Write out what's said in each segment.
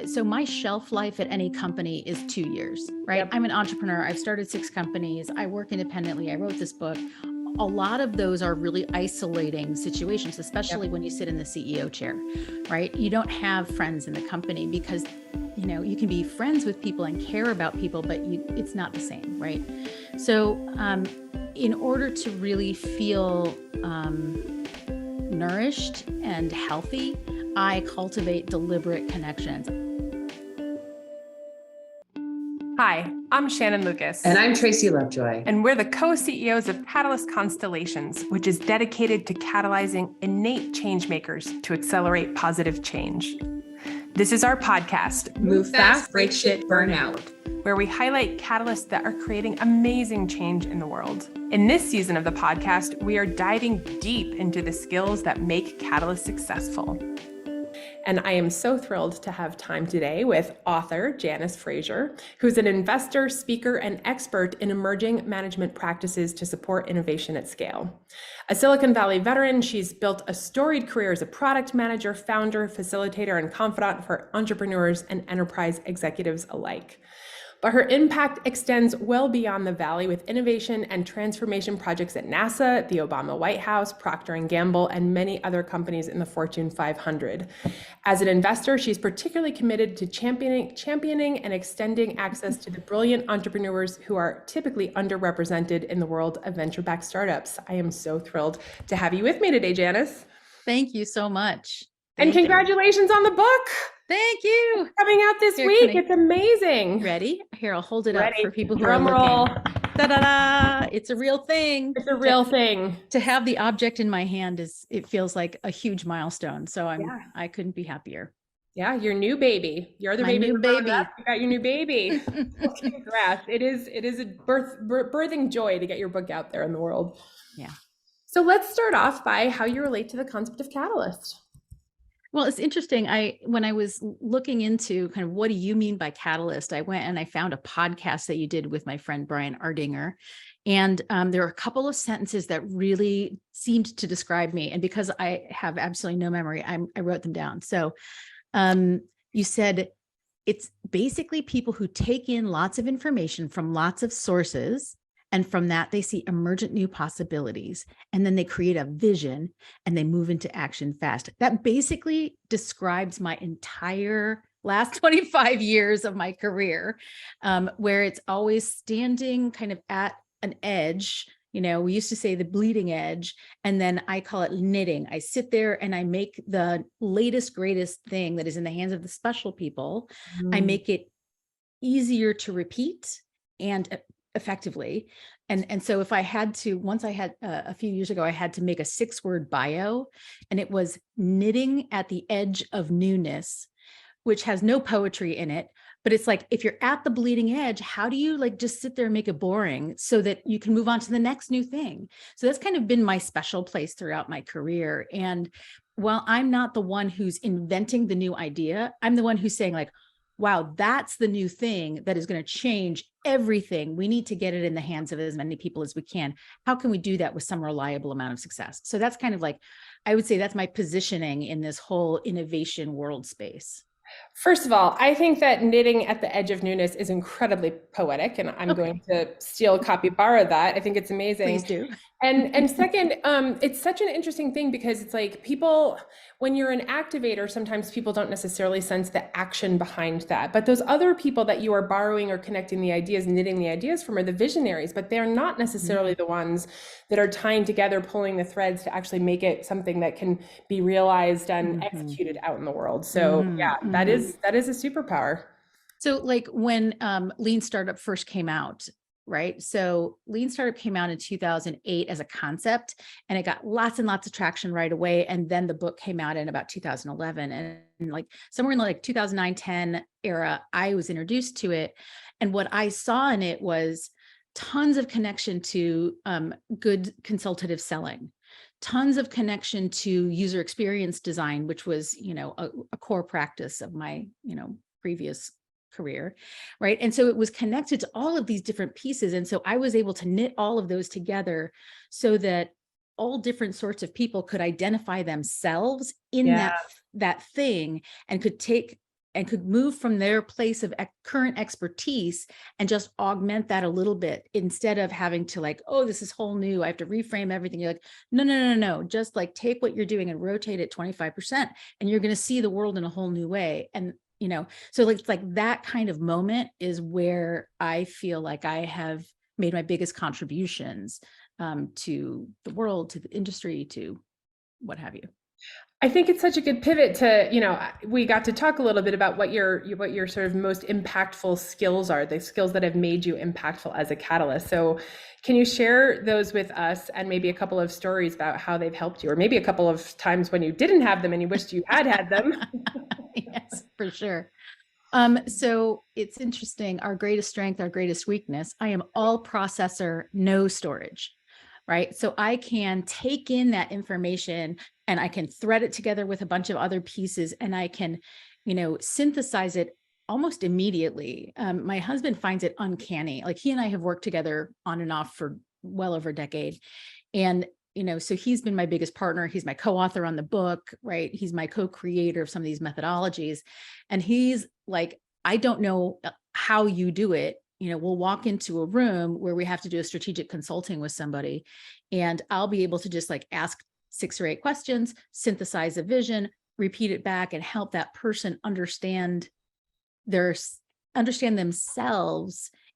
So my shelf life at any company is 2 years, right? Yep. I'm an entrepreneur. I've started 6 companies. I work independently. I wrote this book. A lot of those are really isolating situations, especially when you sit in the CEO chair, right? You don't have friends in the company because, you can be friends with people and care about people, but it's not the same, right? So in order to really feel nourished and healthy, I cultivate deliberate connections. Hi, I'm Shannon Lucas. And I'm Tracy Lovejoy. And we're the co-CEOs of Catalyst Constellations, which is dedicated to catalyzing innate change makers to accelerate positive change. This is our podcast, Move Fast, Break Shit, Burn Out, where we highlight catalysts that are creating amazing change in the world. In this season of the podcast, we are diving deep into the skills that make catalysts successful. And I am so thrilled to have time today with author Janice Fraser, who's an investor, speaker, and expert in emerging management practices to support innovation at scale. A Silicon Valley veteran, she's built a storied career as a product manager, founder, facilitator, and confidant for entrepreneurs and enterprise executives alike. But her impact extends well beyond the Valley with innovation and transformation projects at NASA, the Obama White House, Procter & Gamble, and many other companies in the Fortune 500. As an investor, she's particularly committed to championing and extending access to the brilliant entrepreneurs who are typically underrepresented in the world of venture-backed startups. I am so thrilled to have you with me today, Janice. Thank you so much. And congratulations on the book. Thank you. It's coming out this week. It's amazing. Ready? Here, I'll hold it up for people who Drum are roll. looking. Da-da-da. It's a real thing. It's a real thing. To have the object in my hand it feels like a huge milestone. So I couldn't be happier. Yeah, your new baby. You're the My baby. new baby. You got your new baby. Congrats. It is a birthing joy to get your book out there in the world. Yeah. So let's start off by how you relate to the concept of catalyst. Well, it's interesting. When I was looking into kind of what do you mean by catalyst, I went and I found a podcast that you did with my friend Brian Ardinger. And there are a couple of sentences that really seemed to describe me. And because I have absolutely no memory, I wrote them down. So you said, it's basically people who take in lots of information from lots of sources. And from that, they see emergent new possibilities, and then they create a vision and they move into action fast. That basically describes my entire last 25 years of my career, where it's always standing kind of at an edge. We used to say the bleeding edge, and then I call it knitting. I sit there and I make the latest, greatest thing that is in the hands of the special people. I make it easier to repeat and effectively. And so if I had to, once I had a few years ago, I had to make a 6-word bio, and it was knitting at the edge of newness, which has no poetry in it. But it's like, if you're at the bleeding edge, how do you just sit there and make it boring so that you can move on to the next new thing? So that's kind of been my special place throughout my career. And while I'm not the one who's inventing the new idea, I'm the one who's saying wow, that's the new thing that is going to change everything. We need to get it in the hands of as many people as we can. How can we do that with some reliable amount of success? So that's kind of I would say that's my positioning in this whole innovation world space. First of all, I think that knitting at the edge of newness is incredibly poetic, and I'm going to steal, copy, borrow that. I think it's amazing. Please do. And second, it's such an interesting thing because it's people, when you're an activator, sometimes people don't necessarily sense the action behind that. But those other people that you are borrowing or connecting the ideas, knitting the ideas from are the visionaries, but they're not necessarily the ones that are tying together, pulling the threads to actually make it something that can be realized and executed out in the world. So that is a superpower. So when Lean Startup first came out, right? So Lean Startup came out in 2008 as a concept, and it got lots and lots of traction right away. And then the book came out in about 2011, and somewhere in the 2009-10 era, I was introduced to it. And what I saw in it was tons of connection to good consultative selling, tons of connection to user experience design, which was, a core practice of my, previous career, right? And so it was connected to all of these different pieces. And so I was able to knit all of those together so that all different sorts of people could identify themselves in that thing and could take and could move from their place of current expertise and just augment that a little bit instead of having to like, oh, this is whole new, I have to reframe everything. You're like, no. Just like take what you're doing and rotate it 25%, and you're going to see the world in a whole new way. And, so it's like that kind of moment is where I feel like I have made my biggest contributions to the world, to the industry, to what have you. I think it's such a good pivot to, we got to talk a little bit about what your sort of most impactful skills are, the skills that have made you impactful as a catalyst. So can you share those with us, and maybe a couple of stories about how they've helped you, or maybe a couple of times when you didn't have them and you wished you had them? Yes, for sure. So it's interesting. Our greatest strength, our greatest weakness. I am all processor, no storage. Right. So I can take in that information and I can thread it together with a bunch of other pieces, and I can, synthesize it almost immediately. My husband finds it uncanny. Like, he and I have worked together on and off for well over a decade. And, so he's been my biggest partner. He's my co-author on the book, right? He's my co-creator of some of these methodologies. And he's like, I don't know how you do it. We'll walk into a room where we have to do a strategic consulting with somebody, and I'll be able to just like ask 6 or 8 questions, synthesize a vision, repeat it back, and help that person understand themselves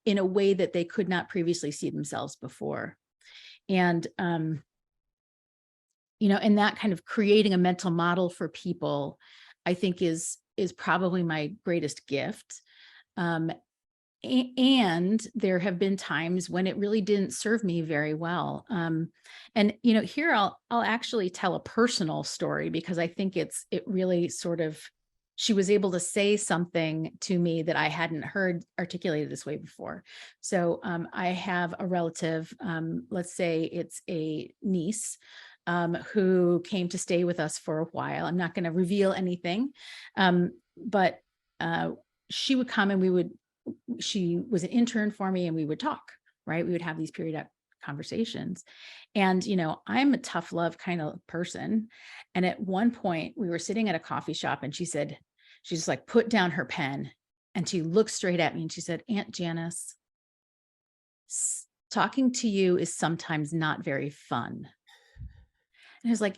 in a way that they could not previously see themselves before. And, and that kind of creating a mental model for people, I think is probably my greatest gift. And there have been times when it really didn't serve me very well. And, here I'll actually tell a personal story, because I think it really sort of, she was able to say something to me that I hadn't heard articulated this way before. So I have a relative, let's say it's a niece, who came to stay with us for a while. I'm not going to reveal anything, but she would come and she was an intern for me, and we would talk, right? We would have these periodic conversations. And, I'm a tough love kind of person. And at one point we were sitting at a coffee shop, and she just like put down her pen, and she looked straight at me and she said, "Aunt Janice, talking to you is sometimes not very fun." And I was like,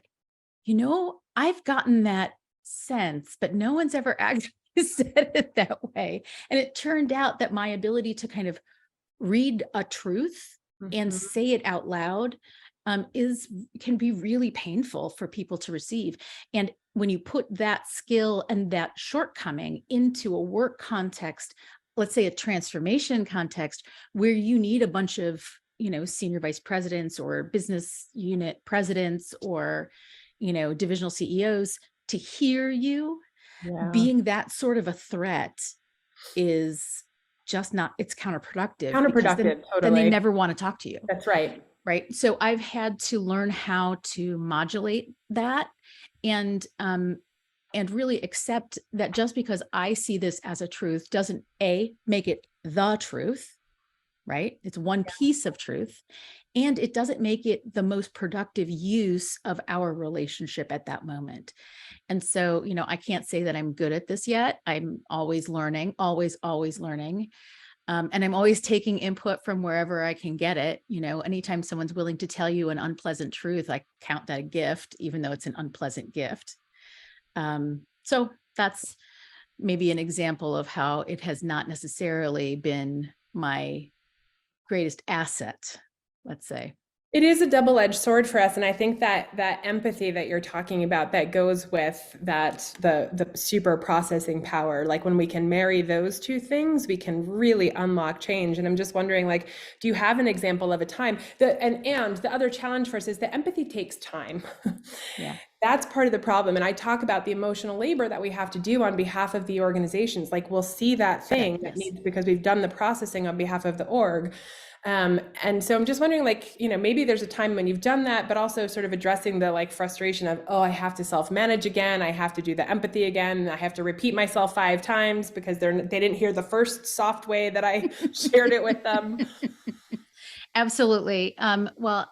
I've gotten that sense, but no one's ever actually said it that way. And it turned out that my ability to kind of read a truth and say it out loud can be really painful for people to receive. And when you put that skill and that shortcoming into a work context, let's say a transformation context, where you need a bunch of, senior vice presidents or business unit presidents or, divisional CEOs to hear you, being that sort of a threat is just not, it's counterproductive. Totally. Then they never want to talk to you. That's right. Right. So I've had to learn how to modulate that and really accept that just because I see this as a truth doesn't make it the truth, right? It's one piece of truth, and it doesn't make it the most productive use of our relationship at that moment. And so, I can't say that I'm good at this yet. I'm always learning, always learning. And I'm always taking input from wherever I can get it. Anytime someone's willing to tell you an unpleasant truth, I count that a gift, even though it's an unpleasant gift. So that's maybe an example of how it has not necessarily been my greatest asset, let's say. It is a double-edged sword for us. And I think that empathy that you're talking about, that goes with the super processing power, like when we can marry those two things, we can really unlock change. And I'm just wondering, like, do you have an example of a time and the other challenge for us is that empathy takes time. Yeah. That's part of the problem. And I talk about the emotional labor that we have to do on behalf of the organizations. Like, we'll see that thing that needs, because we've done the processing on behalf of the org. And so I'm just wondering, like, maybe there's a time when you've done that, but also sort of addressing the like frustration of, oh, I have to self-manage again. I have to do the empathy again. I have to repeat myself 5 times because they didn't hear the first soft way that I shared it with them. Absolutely. Well,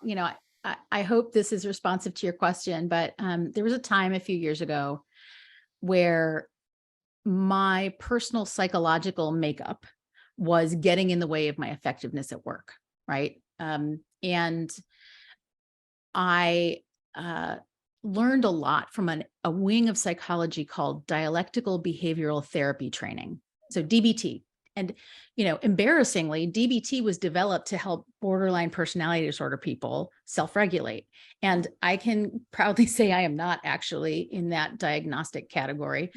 I hope this is responsive to your question, but there was a time a few years ago where my personal psychological makeup was getting in the way of my effectiveness at work, right? And I learned a lot from a wing of psychology called Dialectical Behavioral Therapy training. So DBT. And, embarrassingly, DBT was developed to help borderline personality disorder people self-regulate. And I can proudly say I am not actually in that diagnostic category,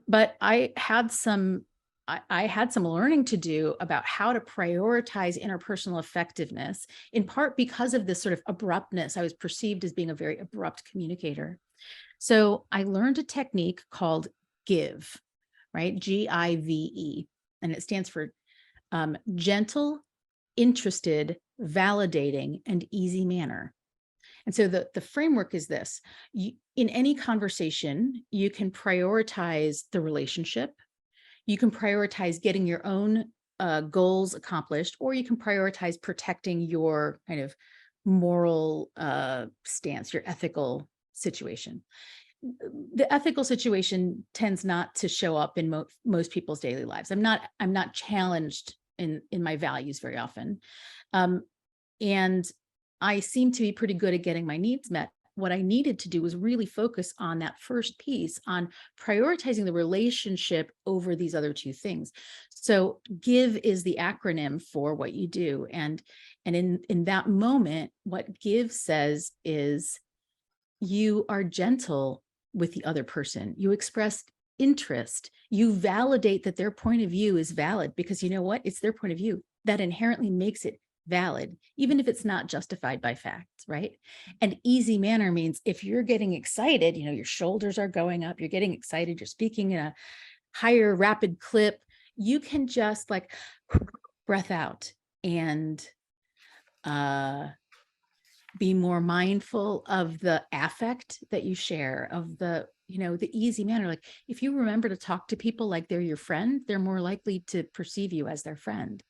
but I had some learning to do about how to prioritize interpersonal effectiveness, in part because of this sort of abruptness. I was perceived as being a very abrupt communicator. So I learned a technique called GIVE, right? GIVE, and it stands for gentle, interested, validating, and easy manner. And so the framework is this. In any conversation, you can prioritize the relationship. You can prioritize getting your own goals accomplished, or you can prioritize protecting your kind of moral stance, your ethical situation. The ethical situation tends not to show up in most people's daily lives. I'm not challenged in my values very often. And I seem to be pretty good at getting my needs met. What I needed to do was really focus on that first piece, on prioritizing the relationship over these other two things. So GIVE is the acronym for what you do. And in that moment, what GIVE says is you are gentle with the other person. You express interest. You validate that their point of view is valid, because you know what? It's their point of view. That inherently makes it valid, even if it's not justified by facts, right? And easy manner means if you're getting excited, your shoulders are going up, you're getting excited, you're speaking in a higher rapid clip, you can just like breath out and be more mindful of the affect that you share, of the easy manner. Like if you remember to talk to people like they're your friend, they're more likely to perceive you as their friend.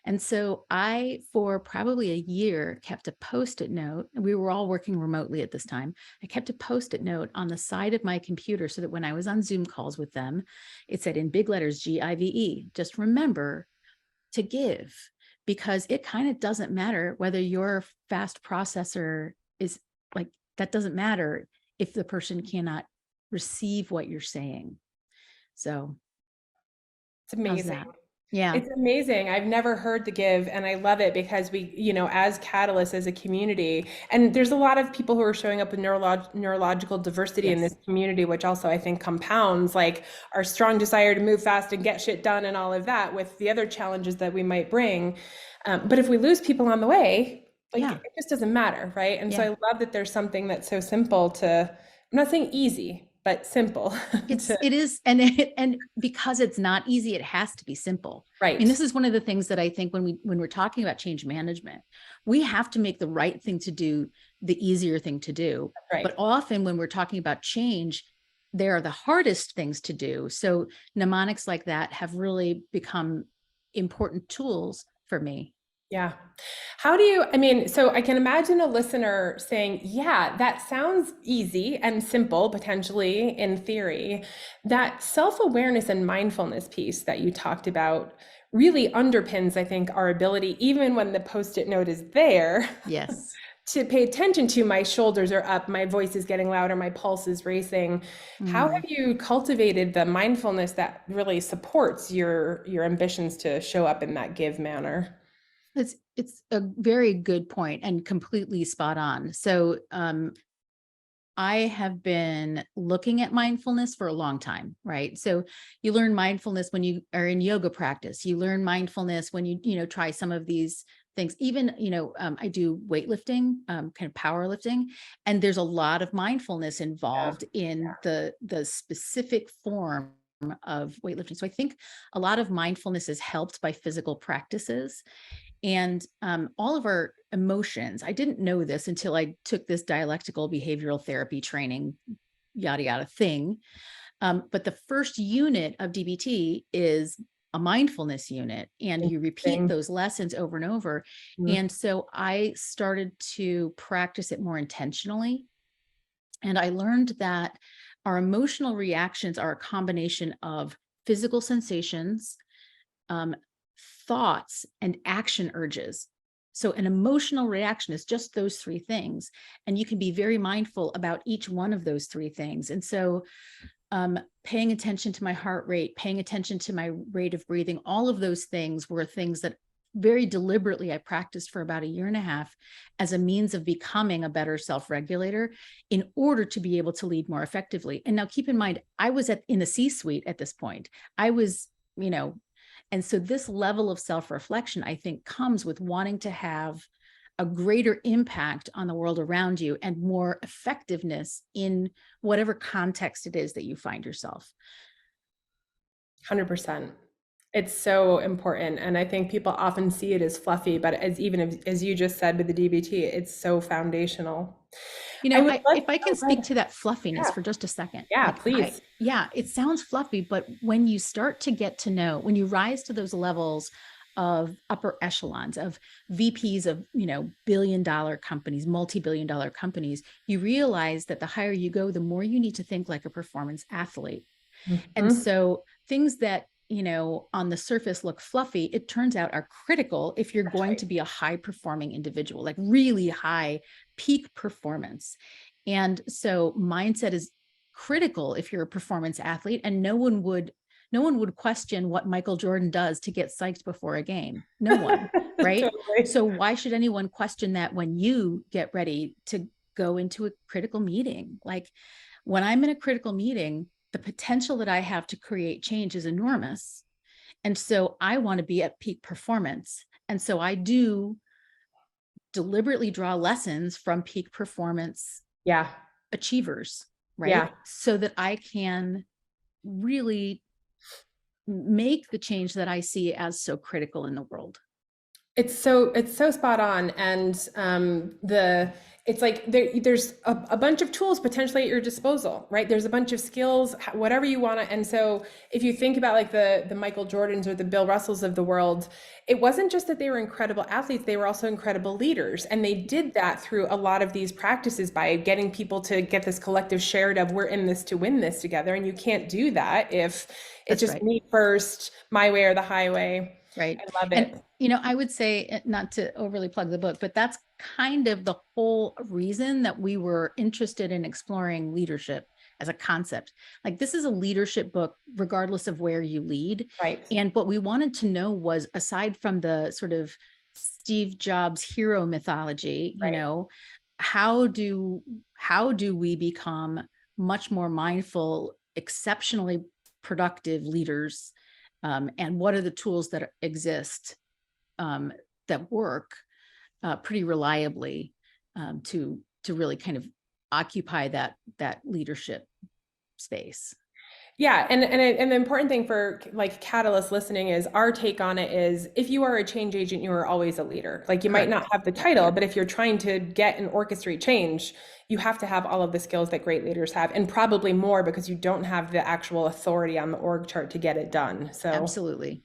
And so I, for probably a year, kept a Post-it note. We were all working remotely at this time. I kept a Post-it note on the side of my computer so that when I was on Zoom calls with them, it said in big letters, GIVE, just remember to give, because it kind of doesn't matter whether your fast processor is like, that doesn't matter if the person cannot receive what you're saying. So It's amazing. how's that? Yeah. It's amazing. I've never heard the GIVE, and I love it because we, as Catalyst, as a community, and there's a lot of people who are showing up with neurological diversity in Yes. this community, which also I think compounds like our strong desire to move fast and get shit done and all of that with the other challenges that we might bring. But if we lose people on the way, it just doesn't matter, right? And so I love that there's something that's so simple I'm not saying easy, but simple. It is. And because it's not easy, it has to be simple. Right. And this is one of the things that I think when we're talking about change management, we have to make the right thing to do the easier thing to do. Right. But often when we're talking about change, they are the hardest things to do. So mnemonics like that have really become important tools for me. Yeah. So I can imagine a listener saying, yeah, that sounds easy and simple, potentially in theory. That self-awareness and mindfulness piece that you talked about really underpins, I think, our ability, even when the Post-it note is there. Yes. To pay attention to my shoulders are up, my voice is getting louder, my pulse is racing. How have you cultivated the mindfulness that really supports your ambitions to show up in that give manner? It's a very good point and completely spot on. So I have been looking at mindfulness for a long time, right? So you learn mindfulness when you are in yoga practice. You learn mindfulness when you try some of these things. Even I do weightlifting, kind of powerlifting, and there's a lot of mindfulness involved in the specific form of weightlifting. So I think a lot of mindfulness is helped by physical practices. And all of our emotions, I didn't know this until I took this dialectical behavioral therapy training, yada, yada thing. But the first unit of DBT is a mindfulness unit, and you repeat those lessons over and over. And so I started to practice it more intentionally. And I learned that our emotional reactions are a combination of physical sensations, thoughts, and action urges. So an emotional reaction is just those three things. And you can be very mindful about each one of those three things. And so paying attention to my heart rate, paying attention to my rate of breathing, all of those things were things that very deliberately I practiced for about 1.5 years as a means of becoming a better self-regulator in order to be able to lead more effectively. And now keep in mind, I was in the C-suite at this point. I was, and so this level of self-reflection, I think, comes with wanting to have a greater impact on the world around you and more effectiveness in whatever context it is that you find yourself. 100%. It's so important. And I think people often see it as fluffy, but as you just said with the DBT, it's so foundational. If I can speak to that fluffiness for just a second. Yeah, please. It sounds fluffy, but when you start to get to know, when you rise to those levels of upper echelons of VPs of, billion-dollar companies, multi-billion-dollar companies, you realize that the higher you go, the more you need to think like a performance athlete. Mm-hmm. And so things that, on the surface look fluffy, it turns out are critical if you're going to be a high performing individual, like really high peak performance. And so mindset is critical if you're a performance athlete, and no one would question what Michael Jordan does to get psyched before a game. No one, right? Totally. So why should anyone question that when you get ready to go into a critical meeting? Like when I'm in a critical meeting, the potential that I have to create change is enormous. And so I want to be at peak performance. And so I do deliberately draw lessons from peak performance achievers, right? Yeah. So that I can really make the change that I see as so critical in the world. It's so spot on. And it's like there's a bunch of tools potentially at your disposal, right? There's a bunch of skills, whatever you want to. And so if you think about like the Michael Jordans or the Bill Russells of the world, it wasn't just that they were incredible athletes, they were also incredible leaders. And they did that through a lot of these practices by getting people to get this collective shared of we're in this to win this together. And you can't do that if it's just me first, my way or the highway. Right. I love it. And, I would say, not to overly plug the book, but that's kind of the whole reason that we were interested in exploring leadership as a concept. Like this is a leadership book, regardless of where you lead. Right. And what we wanted to know was, aside from the sort of Steve Jobs hero mythology, how do we become much more mindful, exceptionally productive leaders? And what are the tools that exist that work pretty reliably to really kind of occupy that leadership space? Yeah, and the important thing for like Catalyst listening is our take on it is if you are a change agent, you are always a leader. Like you might not have the title, but if you're trying to get and orchestrate change, you have to have all of the skills that great leaders have, and probably more because you don't have the actual authority on the org chart to get it done. So absolutely.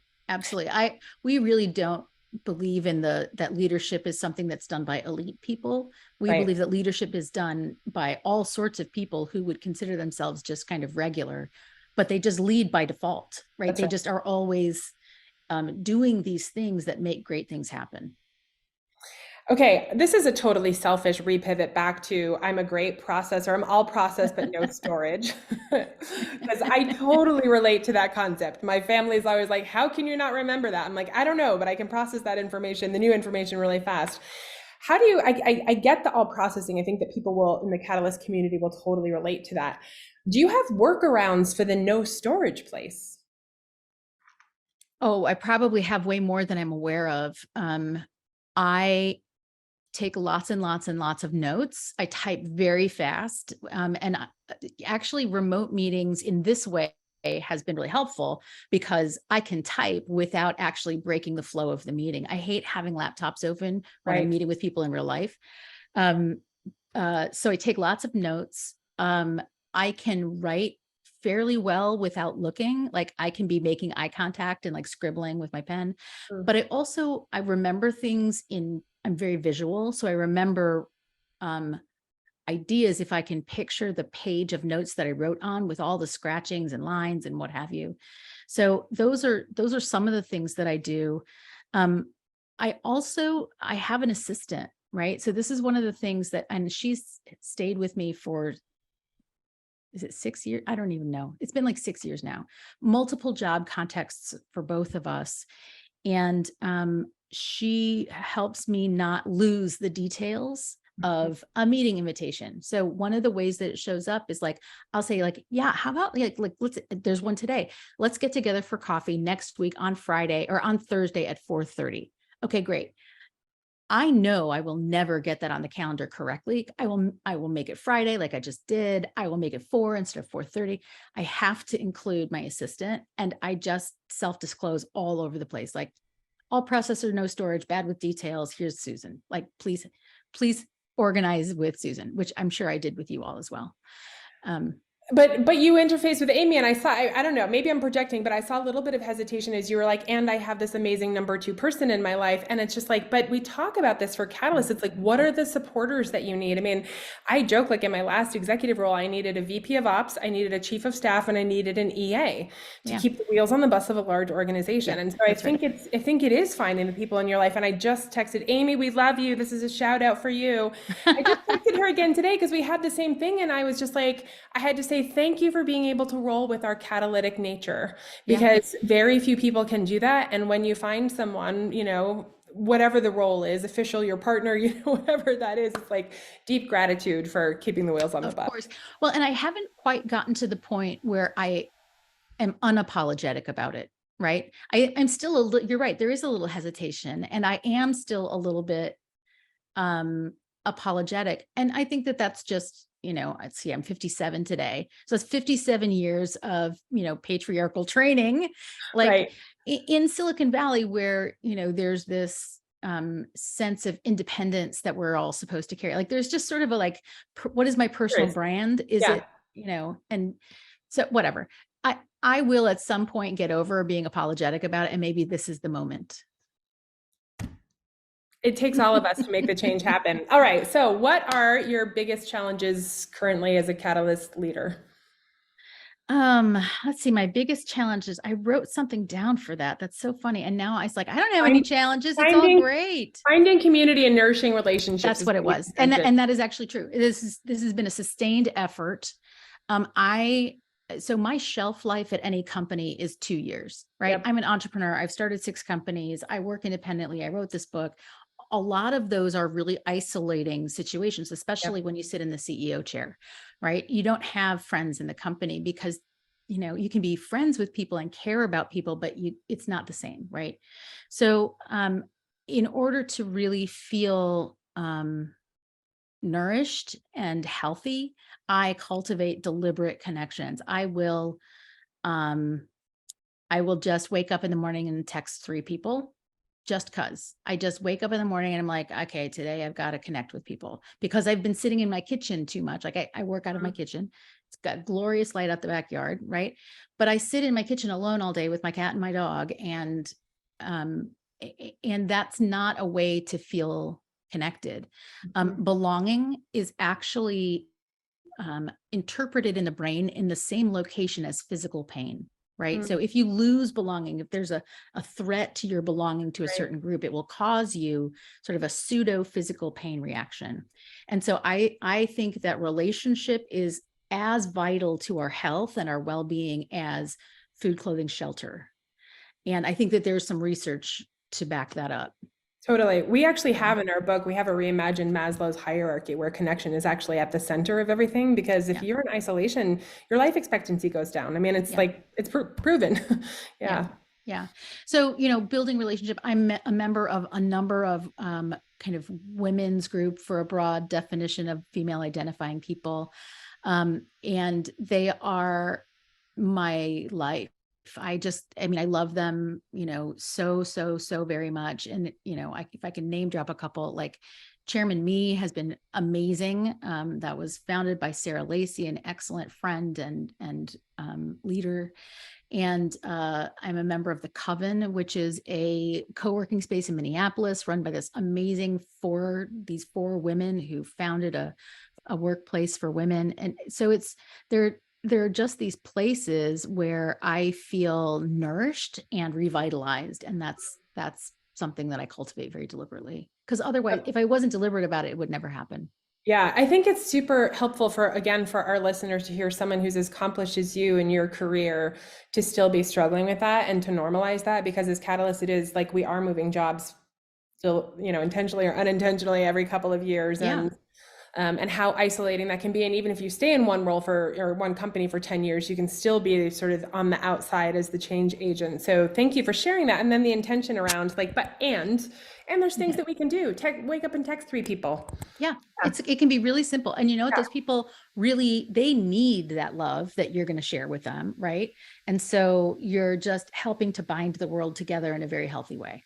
We really don't believe in that leadership is something that's done by elite people. We believe that leadership is done by all sorts of people who would consider themselves just kind of regular, but they just lead by default, right? That's they just are always doing these things that make great things happen. Okay, this is a totally selfish repivot back to I'm a great processor. I'm all process, but no storage. Because I totally relate to that concept. My family's always like, how can you not remember that? I'm like, I don't know, but I can process that information, the new information really fast. How do you, I get the all processing. I think that people will, in the Catalyst community, will totally relate to that. Do you have workarounds for the no storage place? Oh, I probably have way more than I'm aware of. I take lots and lots and lots of notes. I type very fast. And actually remote meetings in this way has been really helpful because I can type without actually breaking the flow of the meeting. I hate having laptops open when I'm meeting with people in real life. So I take lots of notes. I can write fairly well without looking. Like I can be making eye contact and like scribbling with my pen, but I remember things I'm very visual. So I remember, I ideas if I can picture the page of notes that I wrote on with all the scratchings and lines and what have you. So those are some of the things that I do. I have an assistant, right? So this is one of the things that, and she's stayed with me for, is it 6 years? I don't even know. It's been like 6 years now, multiple job contexts for both of us. And she helps me not lose the details of a meeting invitation. So one of the ways that it shows up is like, I'll say like, yeah, how about like there's one today. Let's get together for coffee next week on Friday or on Thursday at 4:30. Okay, great. I know I will never get that on the calendar correctly. I will make it Friday like I just did. I will make it 4 instead of 4:30. I have to include my assistant, and I just self-disclose all over the place. Like, all processor, no storage, bad with details. Here's Susan. Like, please organize with Susan, which I'm sure I did with you all as well. But you interface with Amy, and I don't know, maybe I'm projecting, but I saw a little bit of hesitation as you were like, and I have this amazing number 2 person in my life. And it's just like, but we talk about this for Catalyst. It's like, what are the supporters that you need? I mean, I joke, like in my last executive role, I needed a VP of ops, I needed a chief of staff, and I needed an EA to keep the wheels on the bus of a large organization. And so I think it is finding the people in your life. And I just texted Amy, we love you. This is a shout out for you. I just texted her again today because we had the same thing. And I was just like, I had to say, thank you for being able to roll with our catalytic nature, because very few people can do that. And when you find someone, you know, whatever the role is, official, your partner, you know, whatever that is, it's like deep gratitude for keeping the wheels on the bus. Of course. Well, and I haven't quite gotten to the point where I am unapologetic about it, right? I'm still you're right. There is a little hesitation, and I am still a little bit apologetic. And I think that that's just, you know, let's see, I'm 57 today. So it's 57 years of, you know, patriarchal training, like in Silicon Valley, where, you know, there's this sense of independence that we're all supposed to carry. Like, there's just sort of a, like, what is my personal brand? Is it, you know, and so whatever. I will at some point get over being apologetic about it. And maybe this is the moment. It takes all of us to make the change happen. All right. So what are your biggest challenges currently as a Catalyst leader? Let's see. My biggest challenges, I wrote something down for that. That's so funny. And now I was like, I don't have any challenges. It's all great. Finding community and nourishing relationships. That's what it was. And that is actually true. This has been a sustained effort. So my shelf life at any company is 2 years, right? I'm an entrepreneur. I've started 6 companies. I work independently. I wrote this book. A lot of those are really isolating situations, especially when you sit in the CEO chair, right? You don't have friends in the company because, you know, you can be friends with people and care about people, but it's not the same, right? So in order to really feel nourished and healthy, I cultivate deliberate connections. I will just wake up in the morning and text 3 people. Just cause I just wake up in the morning and I'm like, okay, today I've got to connect with people, because I've been sitting in my kitchen too much. Like I work out of my kitchen. It's got glorious light out the backyard, right? But I sit in my kitchen alone all day with my cat and my dog. And that's not a way to feel connected. Belonging is actually interpreted in the brain in the same location as physical pain. Right. So if you lose belonging, if there's a threat to your belonging to a certain group, it will cause you sort of a pseudo physical pain reaction. And so I think that relationship is as vital to our health and our well-being as food, clothing, shelter. And I think that there's some research to back that up. Totally. We actually have in our book, we have a reimagined Maslow's hierarchy where connection is actually at the center of everything, because if you're in isolation, your life expectancy goes down. I mean, it's like, it's proven. Yeah. So, you know, building relationship, I'm a member of a number of kind of women's group for a broad definition of female identifying people. And they are my life. I love them, you know, so very much. And, you know, if I can name drop a couple, like Chairman Me has been amazing. That was founded by Sarah Lacey, an excellent friend and leader. And I'm a member of the Coven, which is a co-working space in Minneapolis run by this amazing these four women who founded a a workplace for women. And so there are just these places where I feel nourished and revitalized. And that's something that I cultivate very deliberately. Because otherwise, if I wasn't deliberate about it, it would never happen. Yeah, I think it's super helpful for our listeners to hear someone who's as accomplished as you in your career to still be struggling with that and to normalize that, because as catalysts, it is like we are moving jobs still, intentionally or unintentionally every couple of years. Yeah. And how isolating that can be. And even if you stay in one role or one company for 10 years, you can still be sort of on the outside as the change agent. So thank you for sharing that. And then the intention around and there's things that we can do. Wake up and text 3 people. Yeah. It can be really simple. And you know what, those people really, they need that love that you're going to share with them. Right. And so you're just helping to bind the world together in a very healthy way.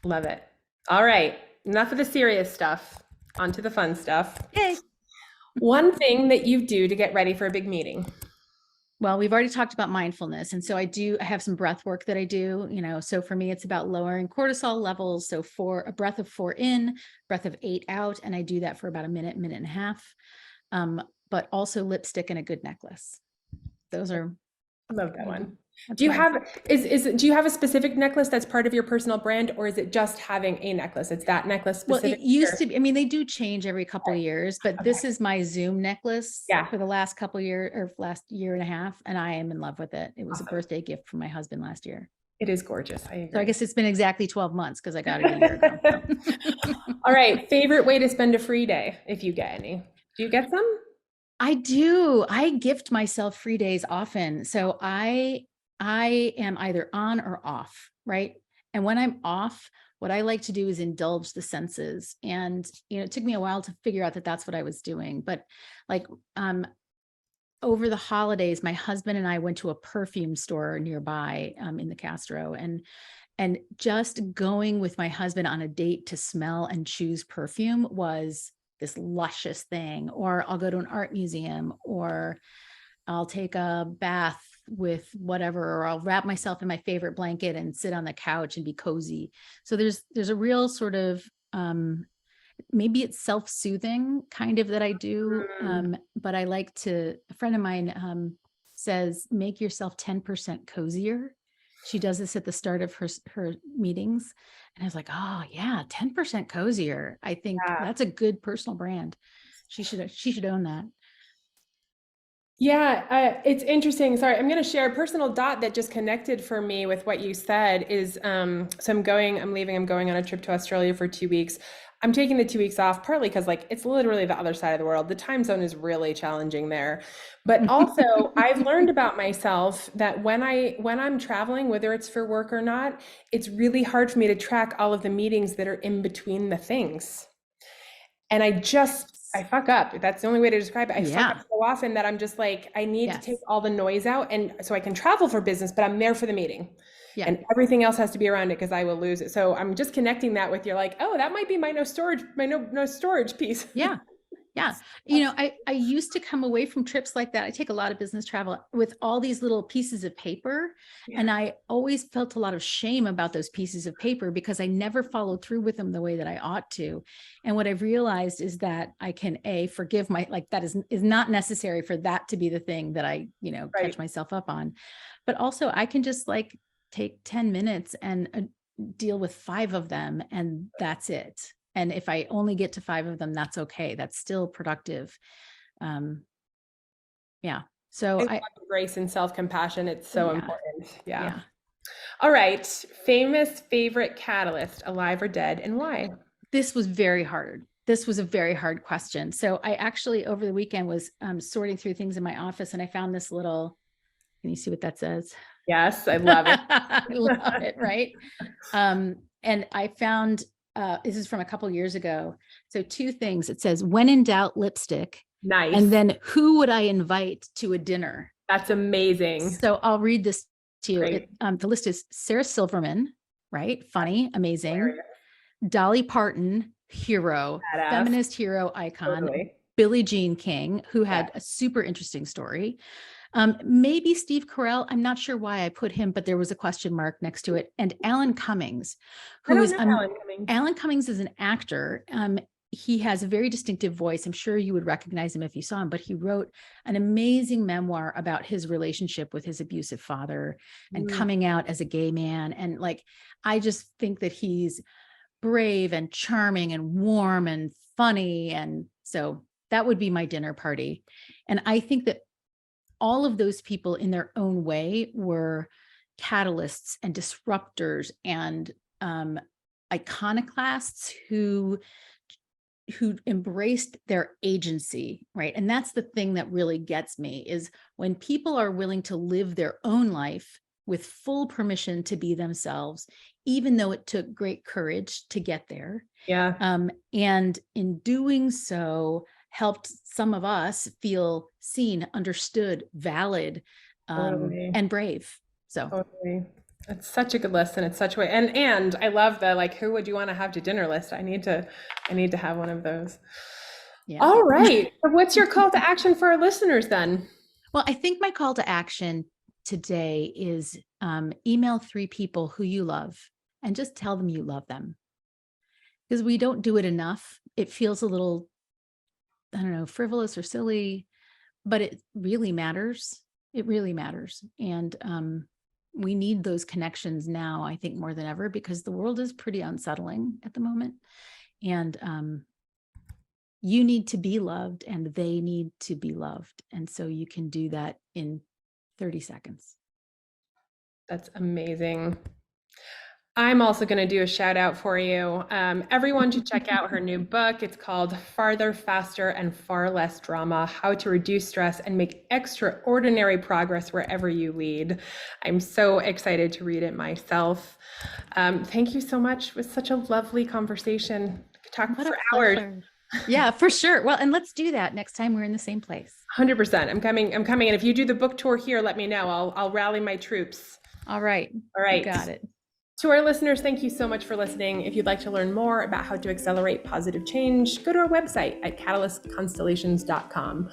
Love it. All right. Enough of the serious stuff. Onto the fun stuff. Okay. One thing that you do to get ready for a big meeting. Well, we've already talked about mindfulness. And so I have some breath work that I do, so for me, it's about lowering cortisol levels. So for a breath of 4 in, breath of 8 out. And I do that for about a minute and a half. But also lipstick and a good necklace. Those are. I love that one. Do you have a specific necklace that's part of your personal brand, or is it just having a necklace? It's that necklace specific? Well, it used to be, they do change every couple of years, but this is my Zoom necklace for the last couple of years or last year and a half. And I am in love with it. It was a birthday gift from my husband last year. It is gorgeous. I agree. So I guess it's been exactly 12 months because I got it a year ago. All right. Favorite way to spend a free day, if you get any? Do you get some? I do. I gift myself free days often. So I am either on or off, right? And when I'm off, what I like to do is indulge the senses. And, it took me a while to figure out that that's what I was doing. But like, over the holidays, my husband and I went to a perfume store nearby in the Castro, and just going with my husband on a date to smell and choose perfume was this luscious thing. Or I'll go to an art museum, or I'll take a bath with whatever, or I'll wrap myself in my favorite blanket and sit on the couch and be cozy. So there's a real sort of, maybe it's self-soothing kind of that I do. But I like to, a friend of mine says, make yourself 10% cozier. She does this at the start of her meetings. And I was like, oh yeah, 10% cozier. I think that's a good personal brand. She should own that. Yeah, it's interesting. Sorry, I'm going to share a personal dot that just connected for me with what you said is, so I'm going on a trip to Australia for 2 weeks. I'm taking the 2 weeks off partly because it's literally the other side of the world. The time zone is really challenging there. But also I've learned about myself that when I'm traveling, whether it's for work or not, it's really hard for me to track all of the meetings that are in between the things. And I fuck up. That's the only way to describe it. I fuck up so often that I'm just like, I need to take all the noise out. And so I can travel for business, but I'm there for the meeting. Yeah. And everything else has to be around it because I will lose it. So I'm just connecting that with, you're like, oh, that might be my no storage piece. Yeah. Yeah. I used to come away from trips like that. I take a lot of business travel with all these little pieces of paper. Yeah. And I always felt a lot of shame about those pieces of paper because I never followed through with them the way that I ought to. And what I've realized is that I can forgive that is not necessary for that to be the thing that I, catch myself up on. But also I can just take 10 minutes and deal with 5 of them, and that's it. And if I only get to 5 of them, that's okay. That's still productive. Yeah. So I grace and self-compassion. It's so important. Yeah. All right. Famous favorite catalyst, alive or dead, and why? This was very hard. This was a very hard question. So I actually, over the weekend, was sorting through things in my office, and I found this little, can you see what that says? Yes, I love it. I love it. Right. And I found, this is from a couple years ago. So 2 things. It says, when in doubt, lipstick. Nice. And then who would I invite to a dinner? That's amazing. So I'll read this to you. The list is Sarah Silverman, right? Funny, amazing. Hilarious. Dolly Parton, hero, badass. Feminist hero icon. Totally. Billie Jean King, who had a super interesting story. Maybe Steve Carell. I'm not sure why I put him, but there was a question mark next to it. And Alan Cummings, who is Alan Cummings is an actor. he has a very distinctive voice. I'm sure you would recognize him if you saw him, but he wrote an amazing memoir about his relationship with his abusive father and coming out as a gay man. And like, I just think that he's brave and charming and warm and funny. And so that would be my dinner party. And I think that all of those people in their own way were catalysts and disruptors and iconoclasts who embraced their agency, right? And that's the thing that really gets me, is when people are willing to live their own life with full permission to be themselves, even though it took great courage to get there. Yeah. And in doing so, helped some of us feel seen, understood, valid, Totally. and brave. So Totally. It's such a good list, and it's such a way. And I love the, like, who would you want to have to dinner list? I need to have one of those. yeah. All right. So what's your call to action for our listeners then? Well, I think my call to action today is email 3 people who you love and just tell them you love them. Because we don't do it enough. It feels a little, I don't know, frivolous or silly, but it really matters. It really matters. And we need those connections now, I think, more than ever, because the world is pretty unsettling at the moment. And you need to be loved and they need to be loved. And so you can do that in 30 seconds. That's amazing. I'm also going to do a shout out for you. Everyone should check out her new book. It's called Farther, Faster, and Far Less Drama: How to Reduce Stress and Make Extraordinary Progress Wherever You Lead. I'm so excited to read it myself. Thank you so much. It was such a lovely conversation. Talk for hours. Yeah, for sure. Well, and let's do that next time we're in the same place. 100%. I'm coming. And if you do the book tour here, let me know. I'll rally my troops. All right. All right. You got it. To our listeners, thank you so much for listening. If you'd like to learn more about how to accelerate positive change, go to our website at catalystconstellations.com.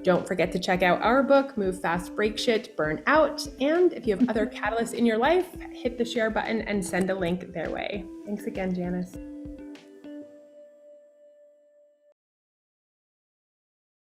Don't forget to check out our book, Move Fast, Break Shit, Burn Out. And if you have other catalysts in your life, hit the share button and send a link their way. Thanks again, Janice.